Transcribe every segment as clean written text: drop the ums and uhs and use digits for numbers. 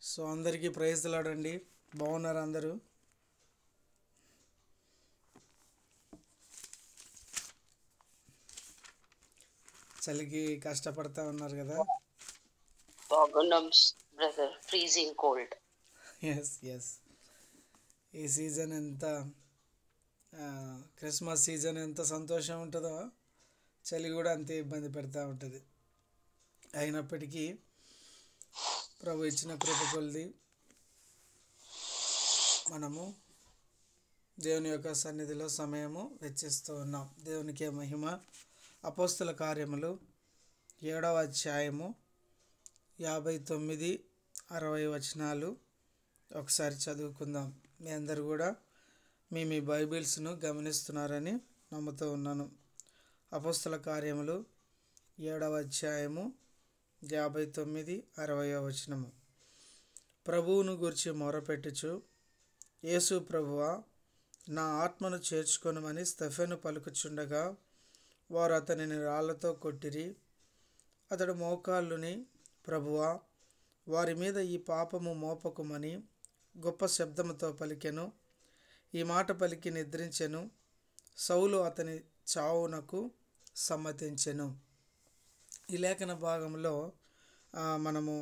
So అందరికీ praise లాడండి. బాగున్నారు అందరూ? చలికి కష్టపడతా ఉన్నారు కదా? బాగున్నాం బ్రదర్, ఫ్రీజింగ్ కోల్డ్. ఎస్ ఈ సీజన్ ఎంత క్రిస్మస్ సీజన్ ఎంత సంతోషం ఉంటుందో చలి కూడా అంతే ఇబ్బంది పెడతా ఉంటుంది. అయినప్పటికీ ప్రభు ఇచ్చిన కృప కొలది మనము దేవుని యొక్క సన్నిధిలో సమయము వెచ్చిస్తూ ఉన్నాం. దేవునికే మహిమ. అపోస్తల కార్యములు 7వ అధ్యాయము 59, 60 వచనాలు ఒకసారి చదువుకుందాం. మీ అందరు కూడా మీ బైబిల్స్ను గమనిస్తున్నారని నమ్ముతూ ఉన్నాను. అపోస్తల కార్యములు 7వ అధ్యాయము 59, 60 వచనము. ప్రభువును గూర్చి మొరపెట్టుచు, యేసు ప్రభువా, నా ఆత్మను చేర్చుకొనుమని స్టెఫెను పలుకుచుండగా వారు అతనిని రాళ్లతో కొట్టిరి. అతడు మోకాళ్ళుని, ప్రభువా, వారి మీద ఈ పాపము మోపకుమని గొప్ప శబ్దముతో పలికెను. ఈ మాట పలికి నిద్రించెను. సౌలు అతని చావునకు సమ్మతించెను. ఈ లేఖన భాగంలో మనము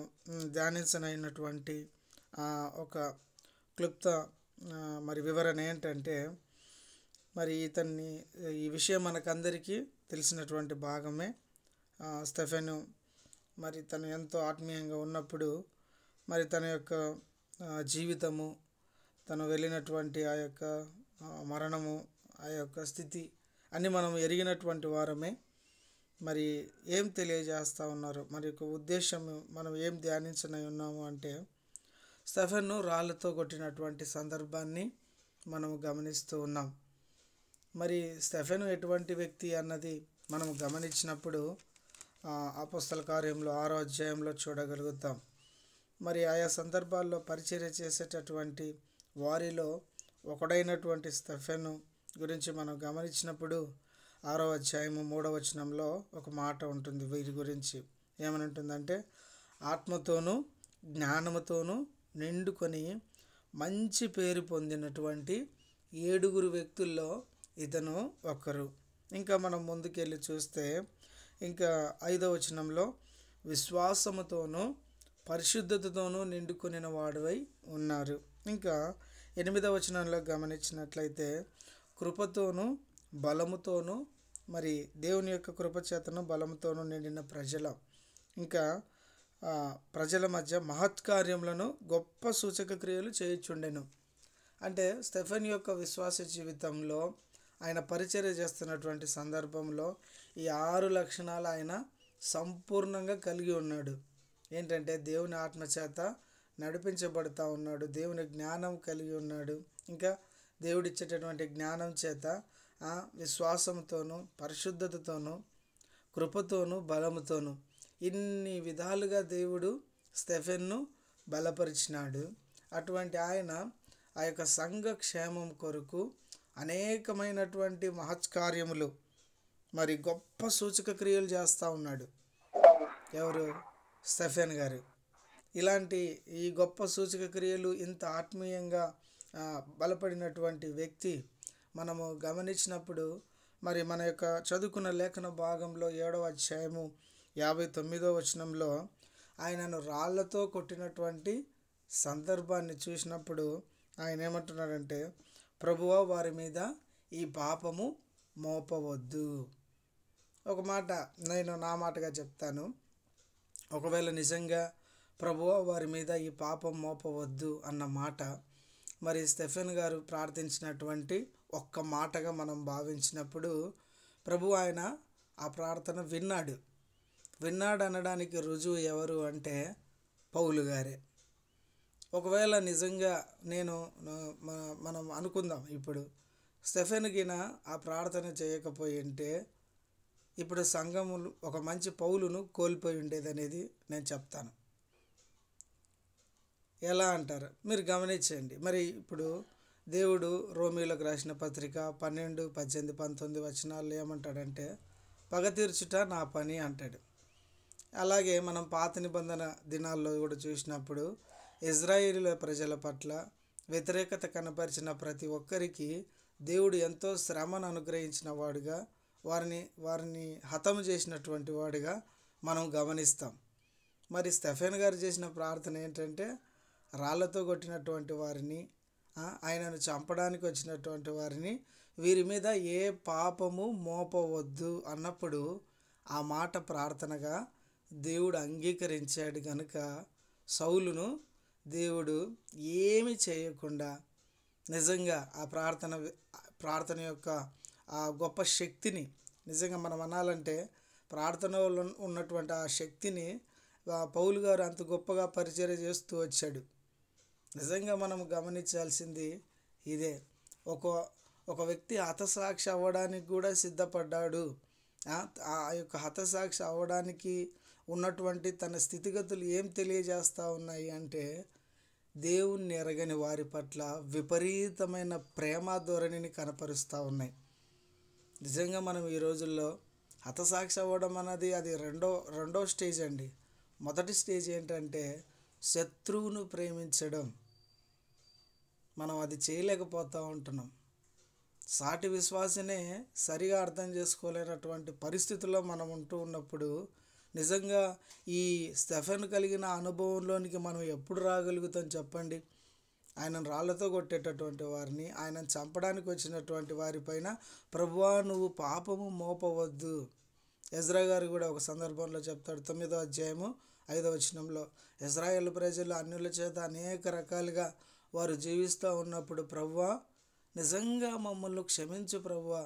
ధ్యానించనైనటువంటి ఒక క్లుప్త వివరణ ఏంటంటే, ఈ విషయం మనకందరికీ తెలిసినటువంటి భాగమే. స్టెఫెను తను ఎంతో ఆత్మీయంగా ఉన్నప్పుడు తన యొక్క జీవితము, తను వెళ్ళినటువంటి ఆ యొక్క మరణము, ఆ యొక్క స్థితి అన్నీ మనం ఎరిగినటువంటి వారమే. ఏం తెలియజేస్తూ ఉన్నారు, యొక్క ఉద్దేశం మనం ఏం ధ్యానించనై ఉన్నాము అంటే, స్టెఫెన్ను రాళ్ళతో కొట్టినటువంటి సందర్భాన్ని మనము గమనిస్తూ ఉన్నాం. స్టెఫెను ఎటువంటి వ్యక్తి అన్నది మనం గమనించినప్పుడు అపోస్తల కార్యంలో 6వ అధ్యాయంలో చూడగలుగుతాం. ఆయా సందర్భాల్లో పరిచర్య చేసేటటువంటి వారిలో ఒకడైనటువంటి స్టెఫెను గురించి మనం గమనించినప్పుడు 6వ అధ్యాయము 3వ వచనంలో ఒక మాట ఉంటుంది. వీరి గురించి ఏమని ఉంటుందంటే, ఆత్మతోనూ జ్ఞానముతోనూ నిండుకొని మంచి పేరు పొందినటువంటి 7 వ్యక్తుల్లో ఇతను ఒకరు. ఇంకా మనం ముందుకెళ్ళి చూస్తే ఇంకా 5వ వచనంలో విశ్వాసముతోనూ పరిశుద్ధతతోనూ నిండుకొనిన వాడువై ఉన్నారు. ఇంకా 8వ వచనంలో గమనించినట్లయితే కృపతోనూ బలముతోనూ దేవుని యొక్క కృపచేతను బలముతోనూ నిండిన ఇంకా ప్రజల మధ్య మహత్కార్యములను గొప్ప సూచక క్రియలు చేయుచుండెను. అంటే స్టెఫెన్ యొక్క విశ్వాస జీవితంలో ఆయన పరిచర్య చేస్తున్నటువంటి సందర్భంలో ఈ 6 లక్షణాలు ఆయన సంపూర్ణంగా కలిగి ఉన్నాడు. ఏంటంటే దేవుని ఆత్మచేత నడిపించబడుతూ ఉన్నాడు, దేవుని జ్ఞానం కలిగి ఉన్నాడు, ఇంకా దేవుడిచ్చేటటువంటి జ్ఞానం చేత విశ్వాసంతోనూ పరిశుద్ధతతోనూ కృపతోనూ బలముతోనూ ఇన్ని విధాలుగా దేవుడు స్టెఫెన్ను బలపరిచినాడు. అటువంటి ఆయన ఆ యొక్క సంఘ క్షేమం కొరకు అనేకమైనటువంటి మహత్కార్యములు గొప్ప సూచక క్రియలు చేస్తూ ఉన్నాడు. ఎవరు? స్టెఫెన్ గారు. ఇలాంటి ఈ గొప్ప సూచక క్రియలు, ఇంత ఆత్మీయంగా బలపడినటువంటి వ్యక్తి మనము గమనించినప్పుడు మన యొక్క చదువుకున్న లేఖన భాగంలో 7వ అధ్యాయము 59వ వచనంలో ఆయనను రాళ్లతో కొట్టినటువంటి సందర్భాన్ని చూసినప్పుడు ఆయన ఏమంటున్నాడంటే, ప్రభువా, వారి మీద ఈ పాపము మోపవద్దు. ఒక మాట నేను నా మాటగా చెప్తాను. ఒకవేళ నిజంగా ప్రభువా, వారి మీద ఈ పాపం మోపవద్దు అన్న మాట స్టెఫెన్ గారు ప్రార్థించినటువంటి ఒక్క మాటగా మనం భావించినప్పుడు ప్రభు ఆయన ఆ ప్రార్థన విన్నాడు అనడానికి రుజువు ఎవరు అంటే పౌలు గారే. ఒకవేళ నిజంగా మనం అనుకుందాం, ఇప్పుడు స్టెఫెన్కిన ఆ ప్రార్థన చేయకపోయి ఉంటే ఇప్పుడు సంఘములు ఒక మంచి పౌలును కోల్పోయి ఉండేదనేది నేను చెప్తాను. ఎలా అంటారు మీరు గమనించండి. ఇప్పుడు దేవుడు రోమీయులకు రాసిన పత్రిక 12, 18, 19 వచనాల్లో ఏమంటాడంటే, పగ తీర్చుట నా పని అంటాడు. అలాగే మనం పాత నిబంధన దినాల్లో కూడా చూసినప్పుడు ఇజ్రాయేలీల ప్రజల పట్ల వ్యతిరేకత కనపరిచిన ప్రతి ఒక్కరికి దేవుడు ఎంతో శ్రమను అనుగ్రహించిన వాడుగా, వారిని హతము చేసినటువంటి వాడుగా మనం గమనిస్తాం. మరి స్టెఫెన్ గారు చేసిన ప్రార్థన ఏంటంటే, రాళ్లతో కొట్టినటువంటి వారిని, ఆయనను చంపడానికి వచ్చినటువంటి వారిని, వీరి మీద ఏ పాపము మోపవద్దు అన్నప్పుడు ఆ మాట ప్రార్థనగా దేవుడు అంగీకరించాడు కనుక సౌలును దేవుడు ఏమి చేయకుండా నిజంగా ఆ ప్రార్థన యొక్క ఆ గొప్ప శక్తిని, నిజంగా మనం అనాలంటే ప్రార్థనలో ఉన్నటువంటి ఆ శక్తిని పౌలు గారు అంత గొప్పగా పరిచర్య చేస్తూ వచ్చాడు. నిజంగా మనం గమనించాల్సింది ఇదే. ఒక వ్యక్తి హతసాక్షి అవ్వడానికి కూడా సిద్ధపడ్డాడు. ఆ యొక్క హతసాక్షి అవ్వడానికి ఉన్నటువంటి తన స్థితిగతులు ఏం తెలియజేస్తూ ఉన్నాయి అంటే, దేవుణ్ణి ఎరగని వారి పట్ల విపరీతమైన ప్రేమ ధోరణిని కనపరుస్తూ ఉన్నాయి. నిజంగా మనం ఈ రోజుల్లో హతసాక్షి అవ్వడం అన్నది అది రెండో స్టేజ్ అండి. మొదటి స్టేజ్ ఏంటంటే శత్రువును ప్రేమించడం. మనం అది చేయలేకపోతూ ఉంటున్నాం. సాటి విశ్వాసనే సరిగా అర్థం చేసుకోలేనటువంటి పరిస్థితుల్లో మనం ఉంటూ ఉన్నప్పుడు నిజంగా ఈ స్టెఫెన్ కలిగిన అనుభవంలోనికి మనం ఎప్పుడు రాగలుగుతాం చెప్పండి? ఆయనను రాళ్లతో కొట్టేటటువంటి వారిని, ఆయనను చంపడానికి వచ్చినటువంటి వారిపైన ప్రభువా నువ్వు పాపము మోపవద్దు. ఎజ్రా గారు కూడా ఒక సందర్భంలో చెప్తాడు, 9వ అధ్యాయము 5వ వచనంలో, ఇశ్రాయేలు ప్రజలు అన్యుల చేత అనేక రకాలుగా వారు జీవిస్తూ ఉన్నప్పుడు, ప్రభువా నిజంగా మమ్మల్ని క్షమించు ప్రభువా,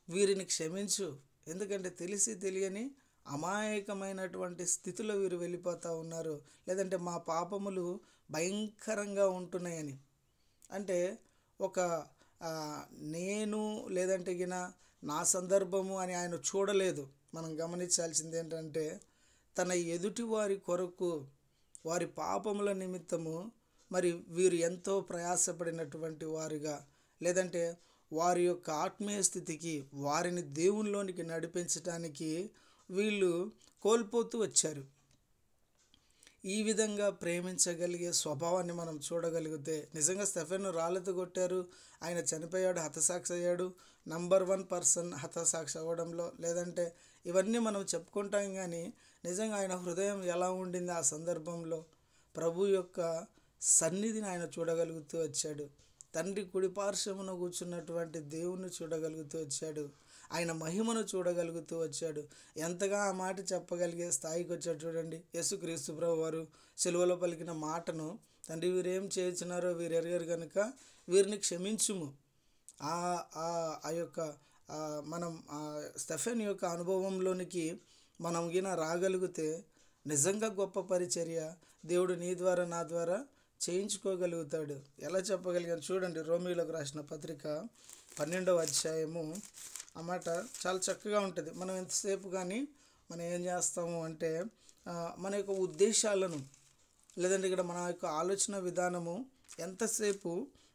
వీరిని క్షమించు, ఎందుకంటే తెలిసి తెలియని అమాయకమైనటువంటి స్థితిలో వీరు వెళ్ళిపోతూ ఉన్నారు, లేదంటే మా పాపములు భయంకరంగా ఉంటున్నాయని. అంటే ఒక నేను లేదంటే నా సందర్భము అని ఆయన చూడలేదు. మనం గమనించాల్సింది ఏంటంటే, తన ఎదుటి వారి కొరకు, వారి పాపముల నిమిత్తము మరి వీరు ఎంతో ప్రయాసపడినటువంటి వారుగా, లేదంటే వారి యొక్క ఆత్మీయ స్థితికి, వారిని దేవునిలోనికి నడిపించడానికి వీళ్ళు కోల్పోతూ వచ్చారు. ఈ విధంగా ప్రేమించగలిగే స్వభావాన్ని మనం చూడగలిగితే, నిజంగా స్టెఫెన్ రాళ్ళతో కొట్టారు, ఆయన చనిపోయాడు, హతసాక్షి అయ్యాడు. నంబర్ 1 పర్సన్ హతసాక్షి అవ్వడంలో, లేదంటే ఇవన్నీ మనం చెప్పుకుంటాం. కానీ నిజంగా ఆయన హృదయం ఎలా ఉండింది ఆ సందర్భంలో? ప్రభు యొక్క సన్నిధిని ఆయన చూడగలుగుతూ వచ్చాడు. తండ్రి కుడిపార్శ్వమున కూర్చున్నటువంటి దేవుణ్ణి చూడగలుగుతూ వచ్చాడు. ఆయన మహిమను చూడగలుగుతూ వచ్చాడు. ఎంతగా ఆ మాట చెప్పగలిగే స్థాయికి వచ్చాడు చూడండి. యేసుక్రీస్తు ప్రభు వారు సిలువలో పలికిన మాటను, తండ్రి వీరేం చేస్తున్నారో వీరు ఎరగరు కనుక వీరిని క్షమించుము. ఆ యొక్క మనం స్టెఫెన్ యొక్క అనుభవంలోనికి మనం రాగలిగితే నిజంగా గొప్ప పరిచర్య దేవుడు నీ ద్వారా నా ద్వారా చేయించుకోగలుగుతాడు. ఎలా చెప్పగలిగాను చూడండి. రోమీయులకు రాసిన పత్రిక 12వ అధ్యాయము ఆ మాట చాలా చక్కగా ఉంటుంది. మనం ఎంతసేపు కానీ మనం ఏం చేస్తాము అంటే, మన యొక్క ఉద్దేశాలను, లేదంటే ఇక్కడ మన యొక్క ఆలోచన విధానము ఎంతసేపు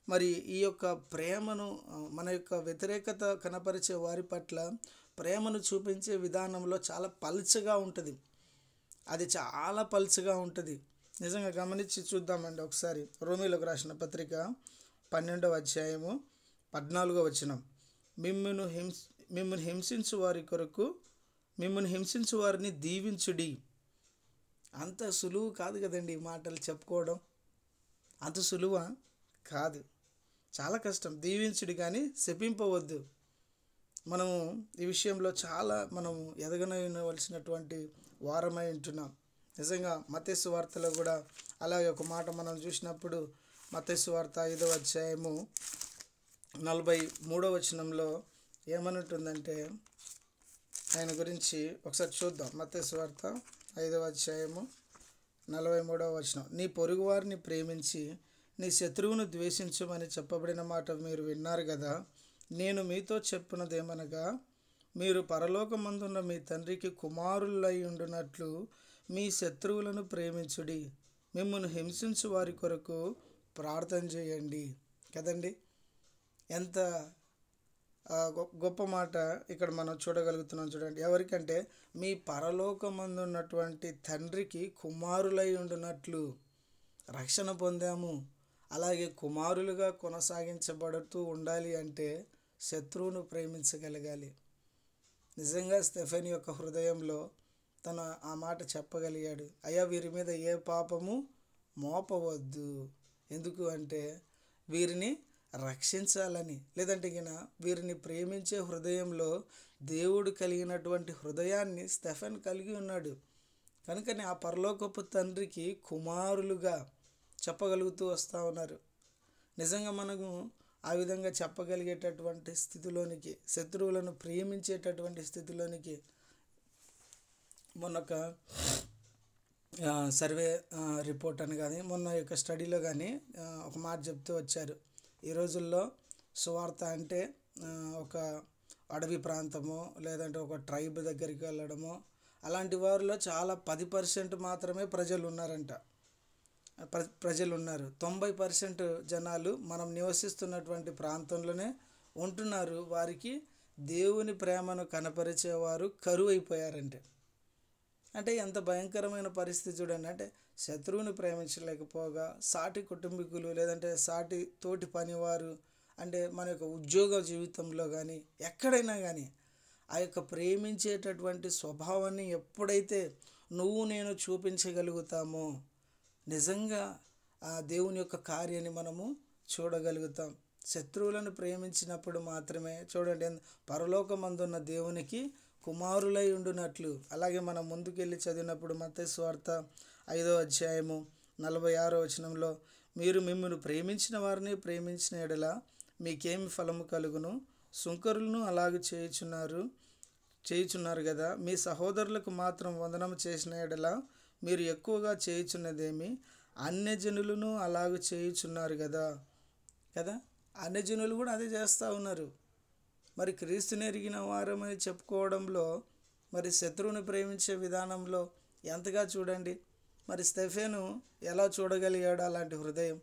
మరి ఈ యొక్క ప్రేమను, మన యొక్క వ్యతిరేకత కనపరిచే వారి పట్ల ప్రేమను చూపించే విధానంలో చాలా పల్చగా ఉంటుంది. అది చాలా పల్చగా ఉంటుంది. నిజంగా గమనించి చూద్దామండి ఒకసారి. రోమీయులకు రాసిన పత్రిక 12వ అధ్యాయము 14వ వచనం, మిమ్మును హింసించు వారి కొరకు మిమ్మును హింసించు వారిని దీవించుడి. అంత సులువు కాదు కదండి ఈ మాటలు చెప్పుకోవడం. అంత సులువా? కాదు, చాలా కష్టం. దీవించుడి కానీ శపింపవద్దు. మనము ఈ విషయంలో చాలా మనము ఎదగనవలసినటువంటి వారమై ఉంటున్నాం. నిజంగా మత్తయి సువార్తలో కూడా అలాగే ఒక మాట మనం చూసినప్పుడు, మత్తయి సువార్త 5వ అధ్యాయము 43వ వచనంలో ఏమనుంటుందంటే, ఆయన గురించి ఒకసారి చూద్దాం. మత్తయి సువార్త 5వ అధ్యాయము 43వ వచనం, నీ పొరుగు వారిని ప్రేమించి నీ శత్రువును ద్వేషించమని చెప్పబడిన మాట మీరు విన్నారు కదా. నేను మీతో చెప్పున్నదేమనగా, మీరు పరలోకమందున్న మీ తండ్రికి కుమారులై ఉండునట్లు మీ శత్రువులను ప్రేమించుడి, మిమ్మల్ని హింసించు వారి కొరకు ప్రార్థన చేయండి. కదండి, ఎంత గొప్ప మాట ఇక్కడ మనం చూడగలుగుతున్నాం. చూడండి, ఎవరికంటే మీ పరలోకమందు ఉన్నటువంటి తండ్రికి కుమారులై ఉండునట్లు. రక్షణ పొందాము. అలాగే కుమారులుగా కొనసాగించబడుతూ ఉండాలి అంటే శత్రువును ప్రేమించగలగాలి. నిజంగా స్టెఫెన్ యొక్క హృదయంలో తను ఆ మాట చెప్పగలిగాడు, అయ్యా వీరి మీద ఏ పాపము మోపవద్దు. ఎందుకు అంటే వీరిని రక్షించాలని, లేదంటే గిన వీరిని ప్రేమించే హృదయంలో దేవుడు కలిగినటువంటి హృదయాన్ని స్టెఫెన్ కలిగి ఉన్నాడు. కనుకనే ఆ పరలోకపు తండ్రికి కుమారులుగా చెప్పగలుగుతూ వస్తూ ఉన్నారు. నిజంగా మనము ఆ విధంగా చెప్పగలిగేటటువంటి స్థితిలోనికి, శత్రువులను ప్రేమించేటటువంటి స్థితిలోనికి మొన్నొక సర్వే రిపోర్ట్ అని కానీ మొన్న యొక్క స్టడీలో కానీ ఒక మాట చెప్తూ వచ్చారు. ఈ రోజుల్లో సువార్త అంటే ఒక అడవి ప్రాంతమో లేదంటే ఒక ట్రైబ్ దగ్గరికి వెళ్ళడమో అలాంటి వారిలో చాలా 10% మాత్రమే ప్రజలు ఉన్నారంట. ప్రజలు ఉన్నారు. 90% జనాలు మనం నివసిస్తున్నటువంటి ప్రాంతంలోనే ఉంటున్నారు. వారికి దేవుని ప్రేమను కనపరిచేవారు కరువైపోయారంటే, అంటే ఎంత భయంకరమైన పరిస్థితి చూడండి. అంటే శత్రువుని ప్రేమించలేకపోగా సాటి కుటుంబీకులు లేదంటే సాటి తోటి పనివారు, అంటే మన యొక్క ఉద్యోగ జీవితంలో కానీ ఎక్కడైనా కానీ ఆ యొక్క ప్రేమించేటటువంటి స్వభావాన్ని ఎప్పుడైతే నువ్వు నేను చూపించగలుగుతామో నిజంగా ఆ దేవుని యొక్క కార్యాన్ని మనము చూడగలుగుతాం. శత్రువులను ప్రేమించినప్పుడు మాత్రమే చూడండి పరలోకమందున్న దేవునికి కుమారులై ఉండునట్లు. అలాగే మనం ముందుకెళ్ళి చదివినప్పుడు మత్తయి సువార్త 5వ అధ్యాయము 46వ వచనంలో, మీరు మిమ్మును ప్రేమించిన వారిని ప్రేమించిన ఎడల మీకేమి ఫలము కలుగును, సుంకరులను అలాగే చేయుచున్నారు కదా. మీ సహోదరులకు మాత్రం వందనం చేసిన ఎడల మీరు ఎక్కువగా చేయుచున్నదేమి, అన్యజనులను అలాగే చేయుచున్నారు కదా. అన్యజనులు కూడా అదే చేస్తూ ఉన్నారు. మరి క్రీస్తుని ఎరిగిన వారమని చెప్పుకోవడంలో, మరి శత్రువుని ప్రేమించే విధానంలో ఎంతగా చూడండి. మరి స్టెఫెను ఎలా చూడగలిగాడు అలాంటి హృదయం?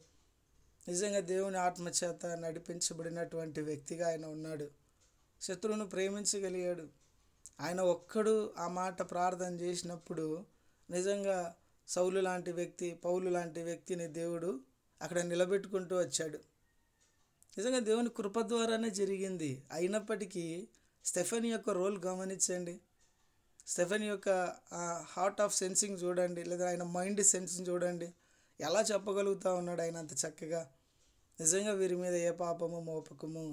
నిజంగా దేవుని ఆత్మచేత నడిపించబడినటువంటి వ్యక్తిగా ఆయన ఉన్నాడు. శత్రువును ప్రేమించగలిగాడు. ఆయన ఒక్కడు ఆ మాట ప్రార్థన చేసినప్పుడు నిజంగా సౌలు లాంటి వ్యక్తి, పౌలు లాంటి వ్యక్తిని దేవుడు అక్కడ నిలబెట్టుకుంటూ వచ్చాడు. నిజంగా దేవుని కృప ద్వారానే జరిగింది. అయినప్పటికీ స్టెఫెన్ యొక్క రోల్ గమనించండి. స్టెఫెన్ యొక్క హార్ట్ ఆఫ్ సెన్సింగ్ చూడండి, లేదా ఆయన మైండ్ సెన్సింగ్ చూడండి. ఎలా చెప్పగలుగుతూ ఉన్నాడు ఆయన అంత చక్కగా, నిజంగా వీరి మీద ఏ పాపము మోపకము.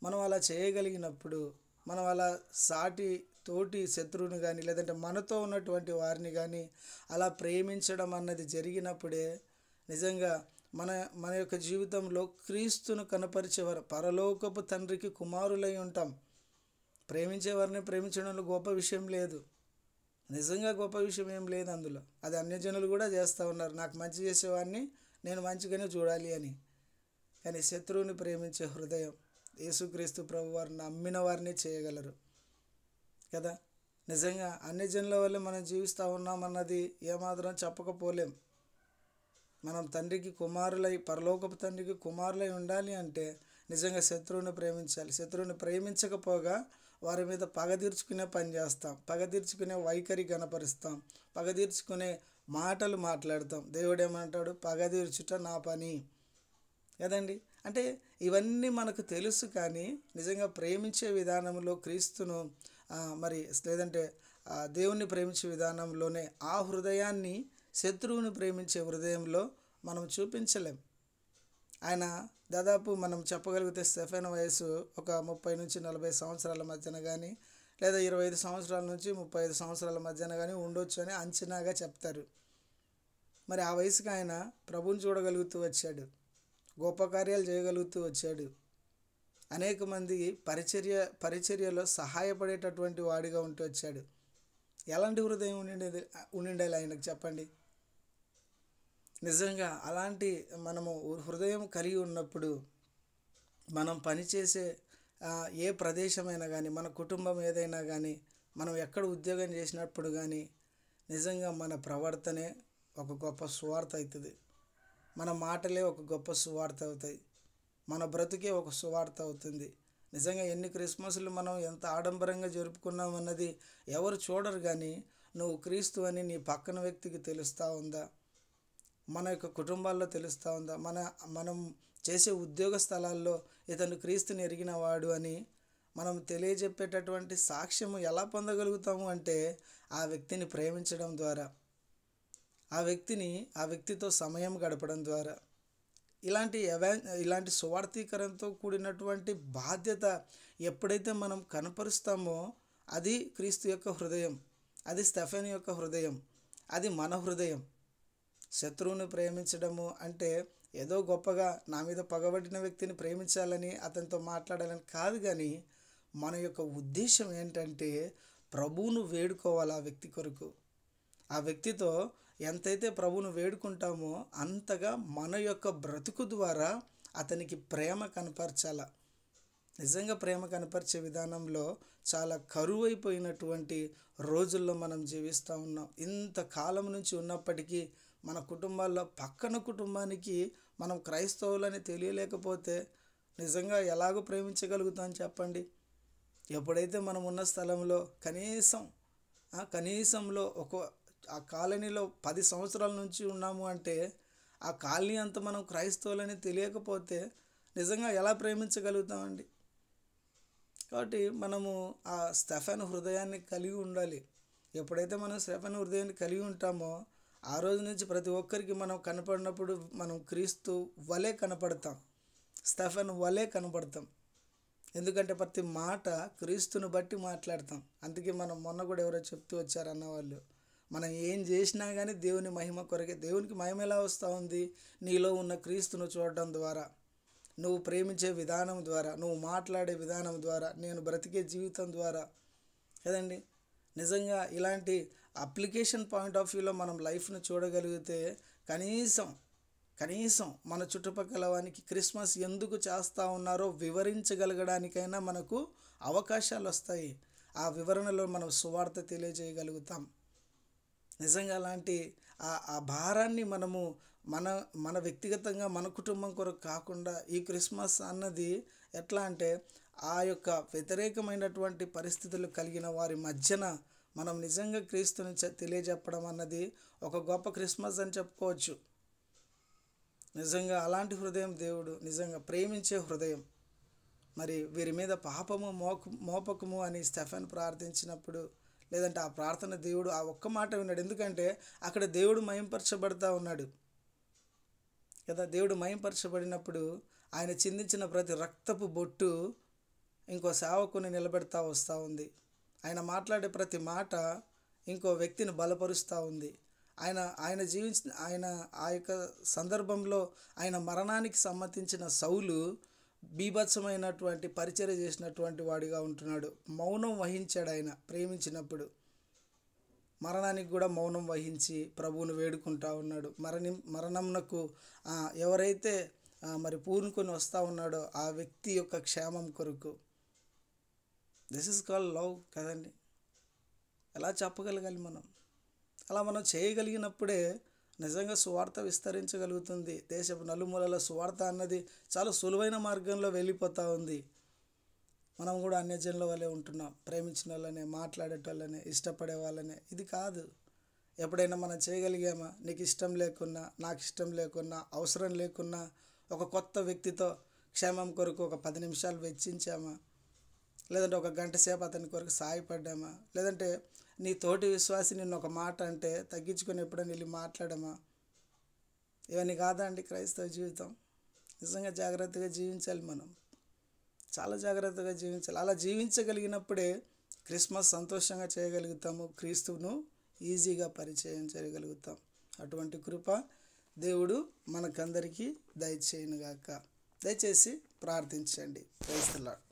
మనం అలా చేయగలిగినప్పుడు, మనం అలా సాటి తోటి శత్రువుని కానీ లేదంటే మనతో ఉన్నటువంటి వారిని కానీ అలా ప్రేమించడం అన్నది జరిగినప్పుడే నిజంగా మన యొక్క జీవితంలో క్రీస్తును కనపరిచేవారు, పరలోకపు తండ్రికి కుమారులై ఉంటాం. ప్రేమించేవారిని ప్రేమించడంలో గొప్ప విషయం లేదు, నిజంగా గొప్ప విషయం ఏం లేదు అందులో. అది అన్యజనులు కూడా చేస్తూ ఉన్నారు, నాకు మంచి చేసేవాడిని నేను మంచిగానే చూడాలి అని. కానీ శత్రువుని ప్రేమించే హృదయం యేసుక్రీస్తు ప్రభు వారు నమ్మిన వారిని చేయగలరు కదా. నిజంగా అన్యజనుల వల్ల మనం జీవిస్తూ ఉన్నామన్నది ఏమాత్రం చెప్పకపోలేం. మనం తండ్రికి కుమారులై, పరలోకపు తండ్రికి కుమారులై ఉండాలి అంటే నిజంగా శత్రువుని ప్రేమించాలి. శత్రువుని ప్రేమించకపోగా వారి మీద పగ తీర్చుకునే పని చేస్తాం, పగ తీర్చుకునే వైఖరి కనపరుస్తాం, పగ తీర్చుకునే మాటలు మాట్లాడతాం. దేవుడు ఏమంటాడు, పగ తీర్చుట నా పని కదండి. అంటే ఇవన్నీ మనకు తెలుసు, కానీ నిజంగా ప్రేమించే విధానంలో క్రీస్తును మరి లేదంటే దేవుణ్ణి ప్రేమించే విధానంలోనే ఆ హృదయాన్ని శత్రువుని ప్రేమించే హృదయంలో మనం చూపించలేం. ఆయన దాదాపు మనం చెప్పగలిగితే స్టెఫెన్ వయసు ఒక 30 నుంచి 40 సంవత్సరాల మధ్యన కానీ లేదా 25 సంవత్సరాల నుంచి 35 సంవత్సరాల మధ్యన కానీ ఉండొచ్చు అని అంచనాగా చెప్తారు. మరి ఆ వయసుకి ఆయన ప్రభువుని చూడగలుగుతూ వచ్చాడు, గొప్ప కార్యాలు చేయగలుగుతూ వచ్చాడు, అనేక మంది పరిచర్యలో సహాయపడేటటువంటి వాడిగా ఉంటూ వచ్చాడు. ఎలాంటి హృదయం ఉండిండాలి ఆయనకు చెప్పండి. నిజంగా అలాంటి మనము హృదయం కలిగి ఉన్నప్పుడు మనం పనిచేసే ఏ ప్రదేశమైనా కానీ, మన కుటుంబం ఏదైనా కానీ, మనం ఎక్కడ ఉద్యోగం చేసినప్పుడు కానీ నిజంగా మన ప్రవర్తనే ఒక గొప్ప సువార్త అవుతుంది, మన మాటలే ఒక గొప్ప సువార్త అవుతాయి, మన బ్రతుకే ఒక సువార్త అవుతుంది. నిజంగా ఎన్ని క్రిస్మస్లు మనం ఎంత ఆడంబరంగా జరుపుకున్నామన్నది ఎవరు చూడరు, కానీ నువ్వు క్రీస్తు అని నీ పక్కన వ్యక్తికి తెలుస్తూ ఉందా? మన యొక్క కుటుంబాల్లో తెలుస్తూ ఉందా? మనం చేసే ఉద్యోగ స్థలాల్లో ఇతను క్రీస్తుని ఎరిగిన వాడు అని మనం తెలియజెప్పేటటువంటి సాక్ష్యము ఎలా పొందగలుగుతాము అంటే ఆ వ్యక్తిని ప్రేమించడం ద్వారా, ఆ వ్యక్తితో సమయం గడపడం ద్వారా. ఇలాంటి సువార్థీకరణతో కూడినటువంటి బాధ్యత ఎప్పుడైతే మనం కనపరుస్తామో అది క్రీస్తు యొక్క హృదయం, అది స్టెఫెన్ యొక్క హృదయం, అది మన హృదయం. శత్రువుని ప్రేమించడము అంటే ఏదో గొప్పగా నా మీద పగబడిన వ్యక్తిని ప్రేమించాలని, అతనితో మాట్లాడాలని కాదు, కానీ మన యొక్క ఉద్దేశం ఏంటంటే ప్రభువును వేడుకోవాలి ఆ వ్యక్తి కొరకు. ఆ వ్యక్తితో ఎంతైతే ప్రభువును వేడుకుంటామో అంతగా మన యొక్క బ్రతుకు ద్వారా అతనికి ప్రేమ కనపరచాల. నిజంగా ప్రేమ కనపరిచే విధానంలో చాలా కరువైపోయినటువంటి రోజుల్లో మనం జీవిస్తూ ఉన్నాం. ఇంతకాలం నుంచి ఉన్నప్పటికీ మన కుటుంబాల్లో పక్కన కుటుంబానికి మనం క్రైస్తవులని తెలియలేకపోతే నిజంగా ఎలాగో ప్రేమించగలుగుతాం చెప్పండి? ఎప్పుడైతే మనం ఉన్న స్థలంలో కనీసంలో ఆ కాలనీలో 10 సంవత్సరాల నుంచి ఉన్నాము అంటే ఆ కాలనీ అంతా మనం క్రైస్తవులని తెలియకపోతే నిజంగా ఎలా ప్రేమించగలుగుతామండి? కాబట్టి మనము ఆ స్టెఫెన్ హృదయాన్ని కలిగి ఉండాలి. ఎప్పుడైతే మనం స్టెఫెన్ హృదయాన్ని కలిగి ఉంటామో ఆ రోజు నుంచి ప్రతి ఒక్కరికి మనం కనపడినప్పుడు మనం క్రీస్తు వలె కనపడతాం, స్టెఫెన్ వలె కనపడతాం. ఎందుకంటే ప్రతి మాట క్రీస్తుని బట్టి మాట్లాడతాం. అందుకే మనం మొన్న కూడా ఎవరో చెప్తూ వచ్చారు అన్నవాళ్ళు, మనం ఏం చేసినా కానీ దేవుని మహిమ కొరకే. దేవునికి మహిమ ఎలా వస్తూ ఉంది? నీలో ఉన్న క్రీస్తును చూడడం ద్వారా, నువ్వు ప్రేమించే విధానం ద్వారా, నువ్వు మాట్లాడే విధానం ద్వారా, నేను బ్రతికే జీవితం ద్వారా కదండి. నిజంగా ఇలాంటి అప్లికేషన్ పాయింట్ ఆఫ్ వ్యూలో మనం లైఫ్ను చూడగలిగితే కనీసం మన చుట్టుపక్కల వానికి క్రిస్మస్ ఎందుకు చేస్తూ ఉన్నారో వివరించగలగడానికైనా మనకు అవకాశాలు వస్తాయి. ఆ వివరణలో మనం సువార్త తెలియజేయగలుగుతాం. నిజంగా అలాంటి ఆ భారాన్ని మనము మన వ్యక్తిగతంగా మన కుటుంబం కొరకు కాకుండా ఈ క్రిస్మస్ అన్నది ఎట్లా అంటే ఆ యొక్క వ్యతిరేకమైనటువంటి పరిస్థితులు కలిగిన వారి మధ్యన మనం నిజంగా క్రీస్తుని తెలియజెప్పడం అన్నది ఒక గొప్ప క్రిస్మస్ అని చెప్పుకోవచ్చు. నిజంగా అలాంటి హృదయం దేవుడు నిజంగా ప్రేమించే హృదయం. మరి వీరి మీద పాపము మోపకము అని స్టెఫెన్ ప్రార్థించినప్పుడు, లేదంటే ఆ ప్రార్థన దేవుడు ఆ ఒక్క మాట విన్నాడు. ఎందుకంటే అక్కడ దేవుడు మహింపరచబడతా ఉన్నాడు కదా. దేవుడు మహింపరచబడినప్పుడు ఆయన చిందించిన ప్రతి రక్తపు బొట్టు ఇంకో సేవకుని నిలబెడతా వస్తూ ఉంది. ఆయన మాట్లాడే ప్రతి మాట ఇంకో వ్యక్తిని బలపరుస్తూ ఉంది. ఆయన ఆ యొక్క సందర్భంలో ఆయన మరణానికి సమ్మతించిన సౌలు బీభత్సమైనటువంటి పరిచర్య చేసినటువంటి వాడిగా ఉంటున్నాడు. మౌనం వహించాడు. ఆయన ప్రేమించినప్పుడు మరణానికి కూడా మౌనం వహించి ప్రభువును వేడుకుంటా ఉన్నాడు. మరణంనకు ఎవరైతే మరి పూనుకొని వస్తూ ఉన్నాడో ఆ వ్యక్తి యొక్క క్షేమం కొరకు. దిస్ ఇస్ కాల్డ్ లవ్ కదండి. ఎలా చెప్పగలగాలి మనం? అలా మనం చేయగలిగినప్పుడే నిజంగా సువార్త విస్తరించగలుగుతుంది. దేశపు నలుమూలల సువార్త అన్నది చాలా సులువైన మార్గంలో వెళ్ళిపోతూ ఉంది. మనం కూడా అన్యజనుల వల్లే ఉంటున్నాం, ప్రేమించిన వాళ్ళనే, మాట్లాడేటోళ్ళనే, ఇష్టపడే వాళ్ళనే. ఇది కాదు. ఎప్పుడైనా మనం చేయగలిగామా? నీకు ఇష్టం లేకున్నా, నాకు ఇష్టం లేకున్నా, అవసరం లేకున్నా ఒక కొత్త వ్యక్తితో క్షేమం కొరకు ఒక 10 నిమిషాలు వెచ్చించామా? లేదంటే ఒక గంట సేపు అతని కొరకు సాయపడ్డామా? లేదంటే నీ తోటి విశ్వాసి నిన్ను ఒక మాట అంటే తగ్గించుకొని ఎప్పుడైనా వెళ్ళి మాట్లాడమా? ఇవన్నీ కాదా అండి క్రైస్తవ జీవితం? నిజంగా జాగ్రత్తగా జీవించాలి. మనం చాలా జాగ్రత్తగా జీవించాలి. అలా జీవించగలిగినప్పుడే క్రిస్మస్ సంతోషంగా చేయగలుగుతాము, క్రీస్తును ఈజీగా పరిచయం చేయగలుగుతాం. అటువంటి కృప దేవుడు మనకందరికీ దయచేయునుగాక. దయచేసి ప్రార్థించండి. Praise the lord.